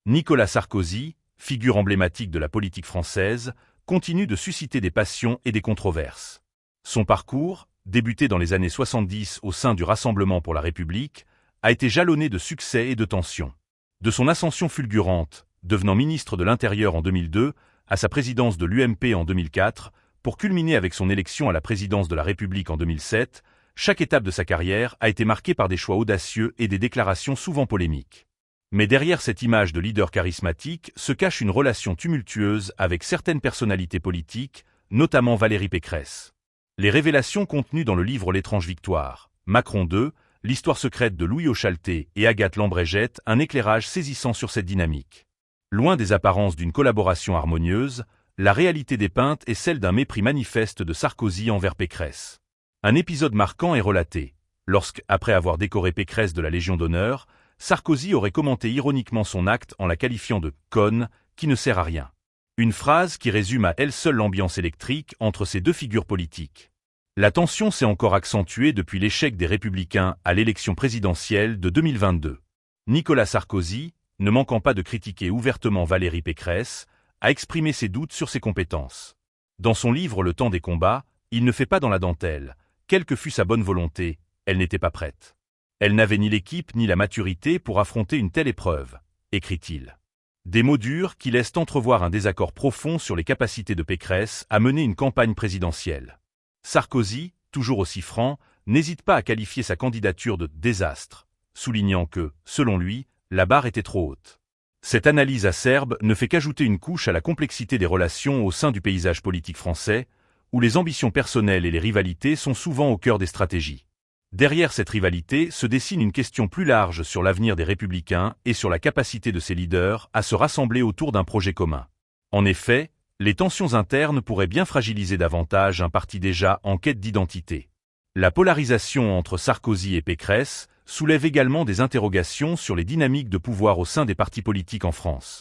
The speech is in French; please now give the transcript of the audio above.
Nicolas Sarkozy, figure emblématique de la politique française, continue de susciter des passions et des controverses. Son parcours, débuté dans les années 70 au sein du Rassemblement pour la République, a été jalonné de succès et de tensions. De son ascension fulgurante, devenant ministre de l'Intérieur en 2002, à sa présidence de l'UMP en 2004, pour culminer avec son élection à la présidence de la République en 2007, chaque étape de sa carrière a été marquée par des choix audacieux et des déclarations souvent polémiques. Mais derrière cette image de leader charismatique se cache une relation tumultueuse avec certaines personnalités politiques, notamment Valérie Pécresse. Les révélations contenues dans le livre L'étrange victoire, Macron 2, l'histoire secrète de Louis Auchalté et Agathe Lambray jettent un éclairage saisissant sur cette dynamique. Loin des apparences d'une collaboration harmonieuse, la réalité dépeinte est celle d'un mépris manifeste de Sarkozy envers Pécresse. Un épisode marquant est relaté, lorsque, après avoir décoré Pécresse de la Légion d'honneur, Sarkozy aurait commenté ironiquement son acte en la qualifiant de « conne » qui ne sert à rien. Une phrase qui résume à elle seule l'ambiance électrique entre ces deux figures politiques. La tension s'est encore accentuée depuis l'échec des Républicains à l'élection présidentielle de 2022. Nicolas Sarkozy, ne manquant pas de critiquer ouvertement Valérie Pécresse, a exprimé ses doutes sur ses compétences. Dans son livre Le temps des combats, il ne fait pas dans la dentelle. Quelle que fût sa bonne volonté, elle n'était pas prête. Elle n'avait ni l'équipe ni la maturité pour affronter une telle épreuve, écrit-il. Des mots durs qui laissent entrevoir un désaccord profond sur les capacités de Pécresse à mener une campagne présidentielle. Sarkozy, toujours aussi franc, n'hésite pas à qualifier sa candidature de « désastre », soulignant que, selon lui, la barre était trop haute. Cette analyse acerbe ne fait qu'ajouter une couche à la complexité des relations au sein du paysage politique français, où les ambitions personnelles et les rivalités sont souvent au cœur des stratégies. Derrière cette rivalité se dessine une question plus large sur l'avenir des Républicains et sur la capacité de ses leaders à se rassembler autour d'un projet commun. En effet, les tensions internes pourraient bien fragiliser davantage un parti déjà en quête d'identité. La polarisation entre Sarkozy et Pécresse soulève également des interrogations sur les dynamiques de pouvoir au sein des partis politiques en France.